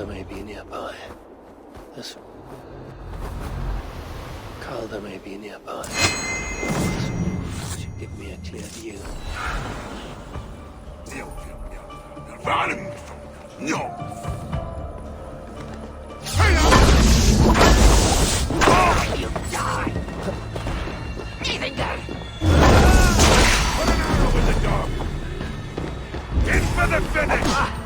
Calder may be nearby. This... Calder may be nearby. This move should give me a clear view. You die! Even dead! Put an arrow in the dog! In for the finish!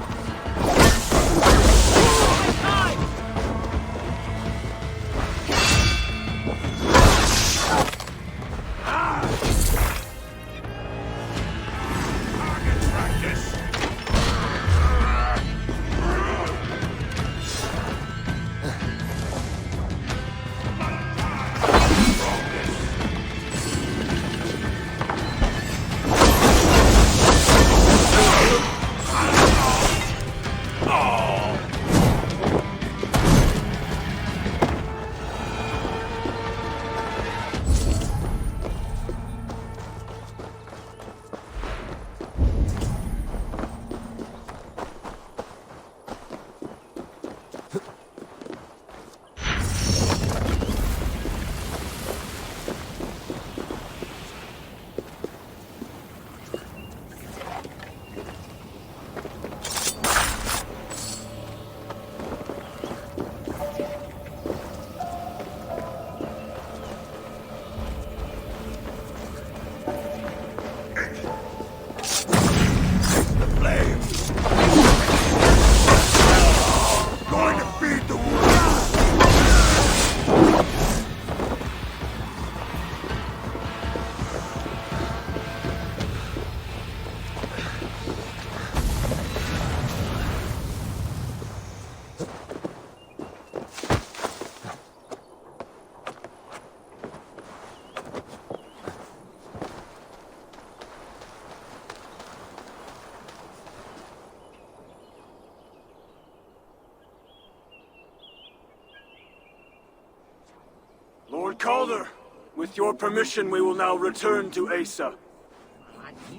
Lord Calder, with your permission, we will now return to Asa.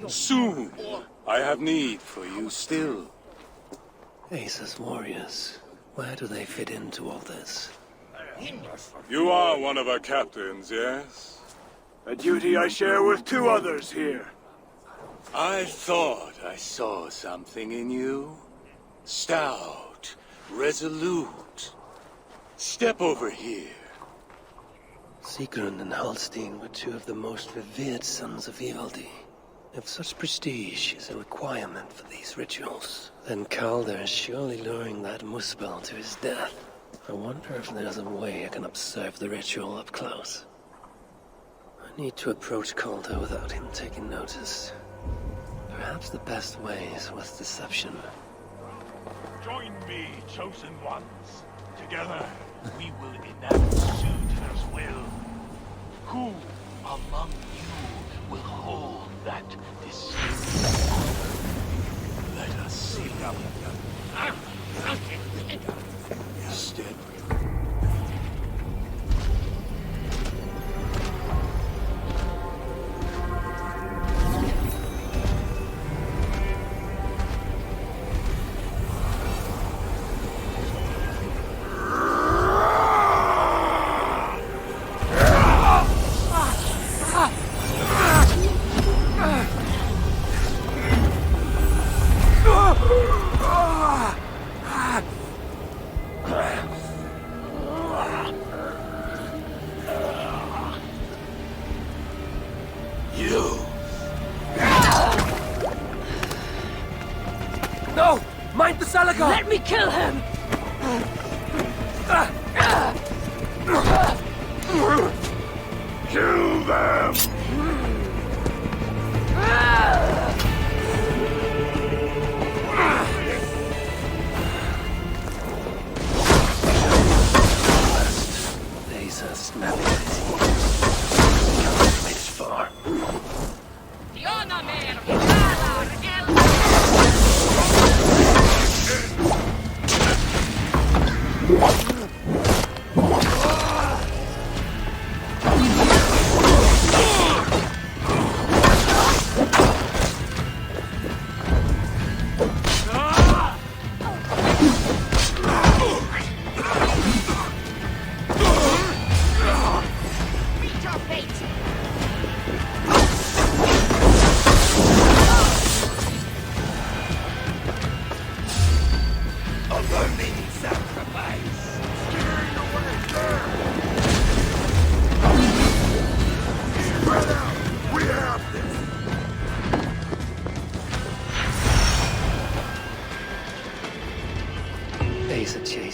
Soon. I have need for you still. Asa's warriors. Where do they fit into all this? You are one of our captains, yes? A duty I share with two others here. I thought I saw something in you. Stout, resolute. Step over here. Sigrun and Halstein were two of the most revered sons of Ivaldi. If such prestige is a requirement for these rituals, then Calder is surely luring that Muspel to his death. I wonder if there's a way I can observe the ritual up close. I need to approach Calder without him taking notice. Perhaps the best way is with deception. Join me, chosen ones. Together, we will enact Suther's will. Who among you will hold that distinct honor? Let us see. Step. No! Mind the Salagar! Let me kill him! Kill them! Asa snapping his heels. Can't make it far.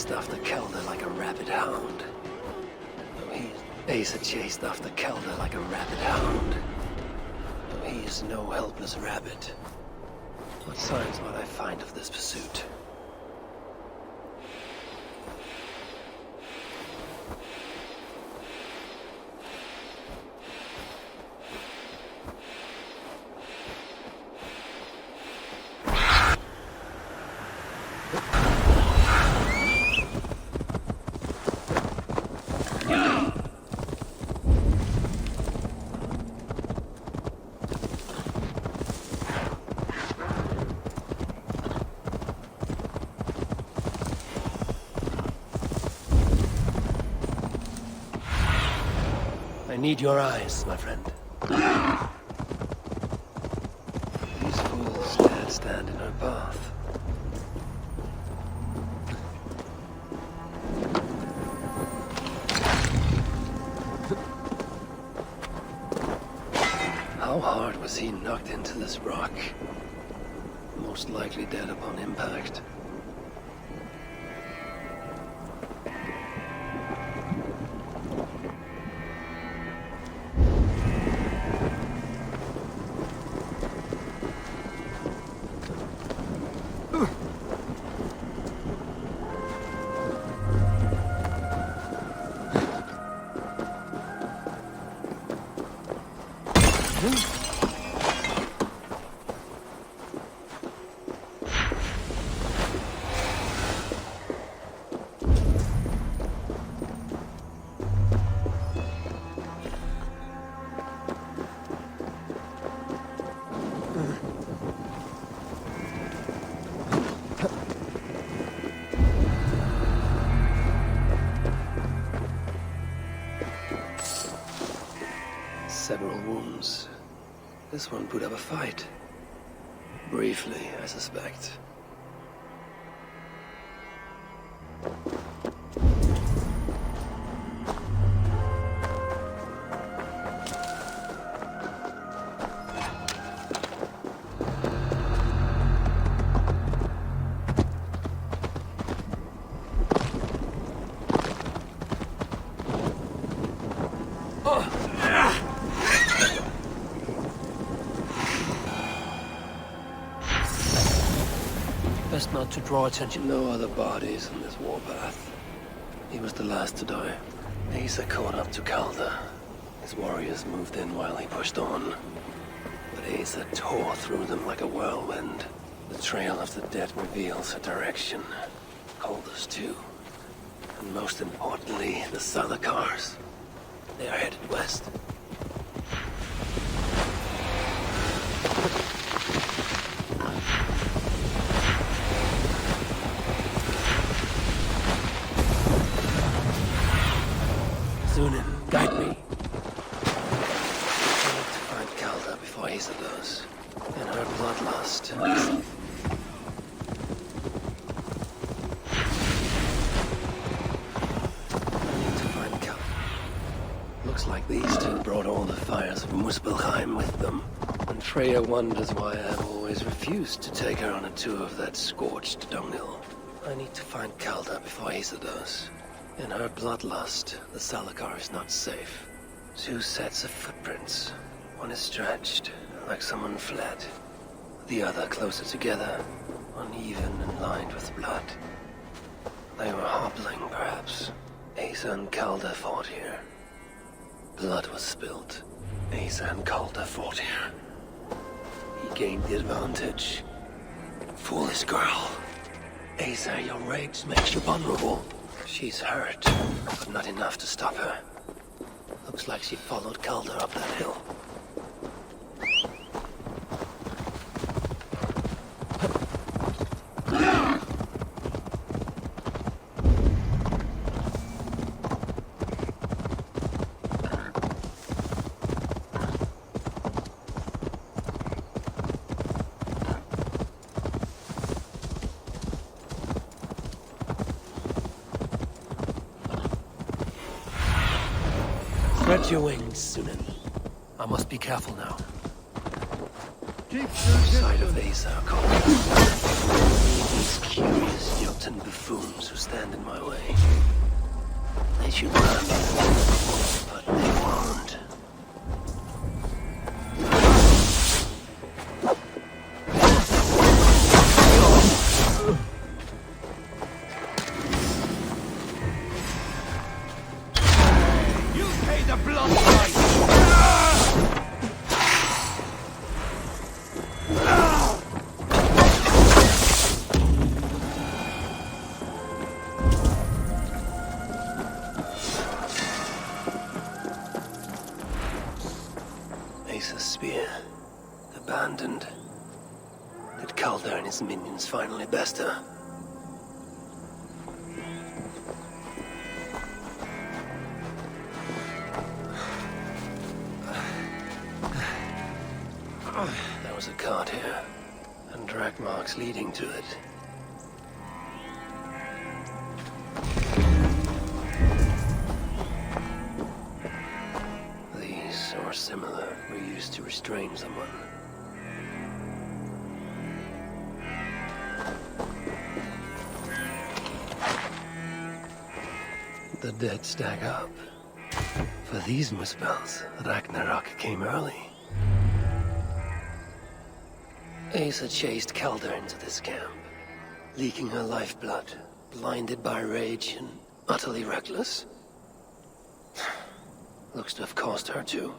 chased after Calder like a rabid hound. Asa chased after Calder like a rabid hound. He is no helpless rabbit. What signs might I find of this pursuit? I need your eyes, my friend. These fools daren't stand in our path. How hard was he knocked into this rock? Most likely dead upon impact. Several wounds. This one put up a fight. Briefly, I suspect. Best not to draw attention. No other bodies in this warpath. He was the last to die. Asa caught up to Calder. His warriors moved in while he pushed on. But Asa tore through them like a whirlwind. The trail of the dead reveals a direction. Calder's too. And most importantly, the Salakars. They are headed west. Zunin, guide me. I need to find Calder before Asa does. And her bloodlust. I need to find Calder. Looks like these two brought all the fires of Muspelheim with them. And Freya wonders why I have always refused to take her on a tour of that scorched dunghill. I need to find Calder before Asa does. In her bloodlust, the Salakar is not safe. Two sets of footprints. One is stretched, like someone fled. The other closer together, uneven and lined with blood. They were hobbling, perhaps. Asa and Calder fought here. Blood was spilled. Asa and Calder fought here. He gained the advantage. Foolish girl. Asa, your rage makes you vulnerable. She's hurt, but not enough to stop her. Looks like she followed Calder up that hill. Spread your wings, Sunan. I must be careful now. Keep Sight of Asa, Calder. these curious Jotun buffoons who stand in my way. They should run, but they won't. You pay the blood price! Ace's spear. Abandoned. Did Calder and his minions finally best her? There was a cart here, and drag marks leading to it. These, or similar, were used to restrain someone. The dead stack up. For these muspels, Ragnarok came early. Asa chased Calder into this camp, leaking her lifeblood, blinded by rage and utterly reckless. Looks to have cost her too.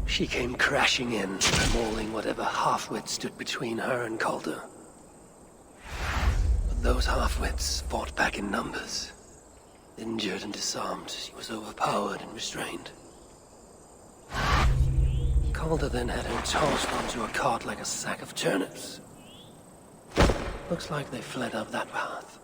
She came crashing in, mauling whatever half-wit stood between her and Calder. But those half-wits fought back in numbers. Injured and disarmed, she was overpowered and restrained. Calder then had her tossed onto a cart like a sack of turnips. Looks like they fled up that path.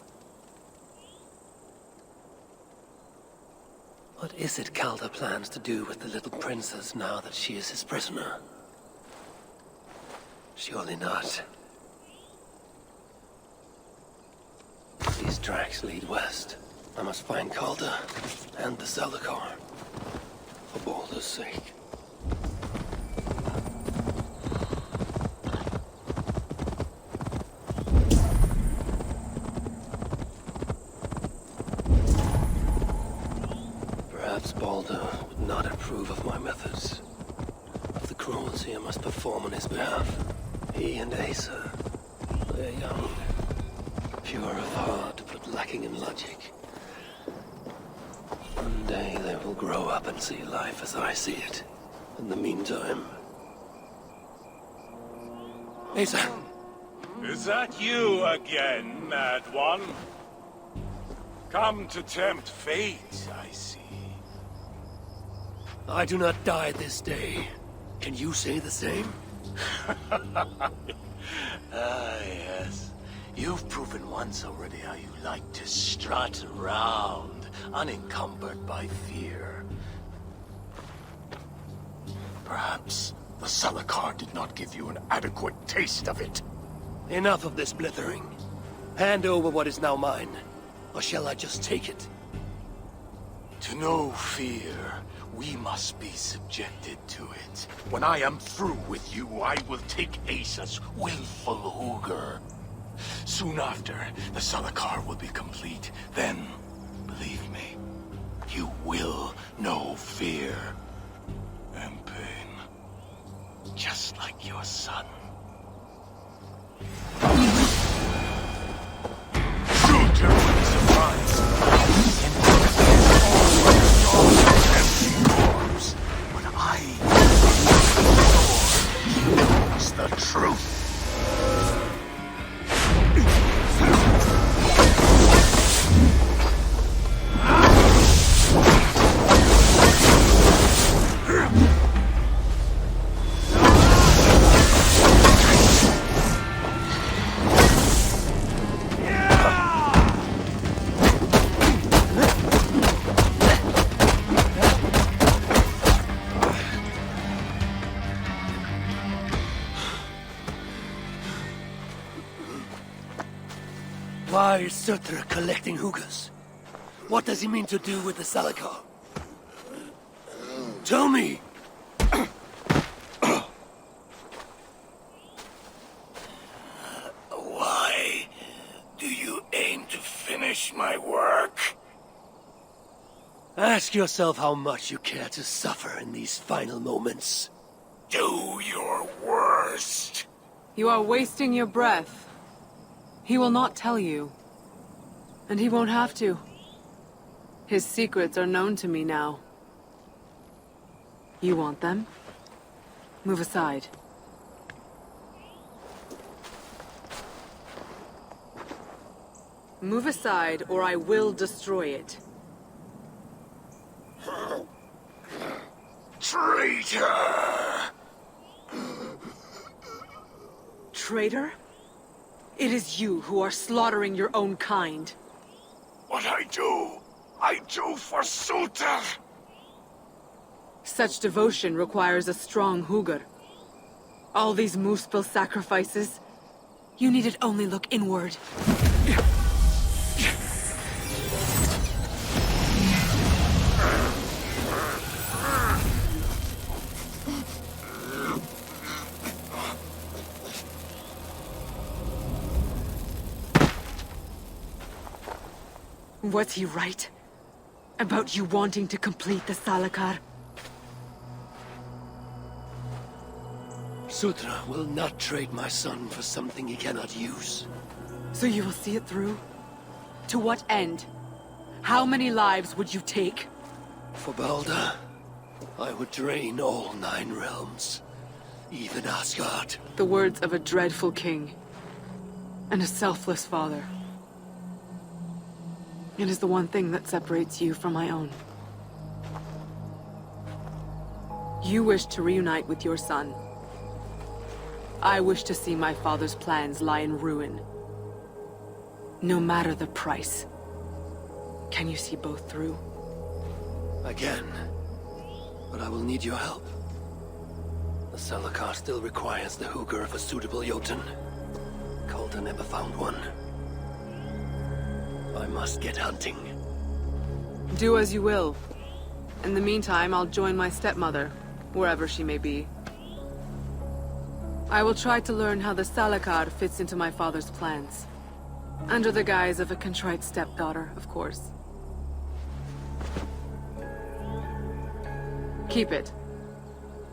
What is it Calder plans to do with the little princess now that she is his prisoner? Surely not. These tracks lead west. I must find Calder and the Zalakar. For Baldur's sake. Perhaps Baldur would not approve of my methods, of the cruelty I must perform on his behalf. He and Asa, they are young, pure of heart but lacking in logic. One day they will grow up and see life as I see it. In the meantime... Asa! Is that you again, Mad One? Come to tempt fate, I see. I do not die this day. Can you say the same? Yes. You've proven once already how you like to strut around, unencumbered by fear. Perhaps the Zalakar did not give you an adequate taste of it. Enough of this blithering. Hand over what is now mine, or shall I just take it? To know fear, we must be subjected to it. When I am through with you, I will take Asa's willful Hooger. Soon after, the Zalakar will be complete. Then, believe me, you will know fear and pain. Just like your son. True to surprise. But I knows the truth. Why is Surtr collecting hookahs? What does he mean to do with the Zalakar? Tell me! Ask yourself how much you care to suffer in these final moments. Do your worst. You are wasting your breath. He will not tell you. And he won't have to. His secrets are known to me now. You want them? Move aside. Move aside, or I will destroy it. Traitor! Traitor? It is you who are slaughtering your own kind. What I do for Suter! Such devotion requires a strong Hugr. All these Muspel sacrifices, you needed only look inward. Was he right? About you wanting to complete the Salakar? Sutra will not trade my son for something he cannot use. So you will see it through? To what end? How many lives would you take? For Balder, I would drain all 9 realms. Even Asgard. The words of a dreadful king. And a selfless father. It is the one thing that separates you from my own. You wish to reunite with your son. I wish to see my father's plans lie in ruin. No matter the price. Can you see both through? I can. But I will need your help. The Salakar still requires the Hugr of a suitable Jotun. Calder never found one. I must get hunting. Do as you will. In the meantime, I'll join my stepmother, wherever she may be. I will try to learn how the Salakar fits into my father's plans. Under the guise of a contrite stepdaughter, of course. Keep it.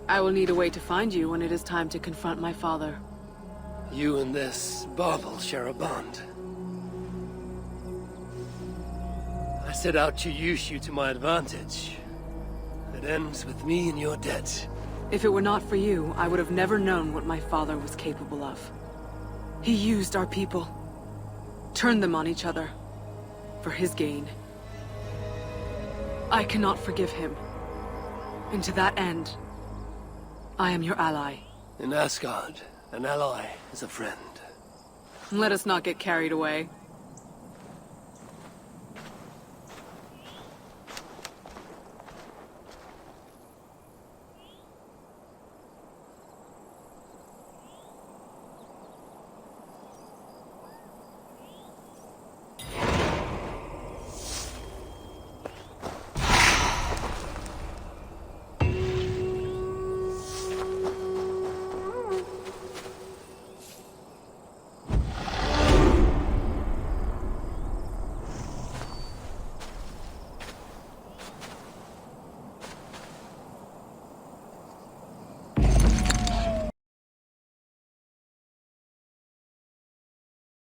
I will need a way to find you when it is time to confront my father. You and this bauble share a bond. I set out to use you to my advantage. It ends with me in your debt. If it were not for you, I would have never known what my father was capable of. He used our people. Turned them on each other. For his gain. I cannot forgive him. And to that end, I am your ally. In Asgard, an ally is a friend. Let us not get carried away.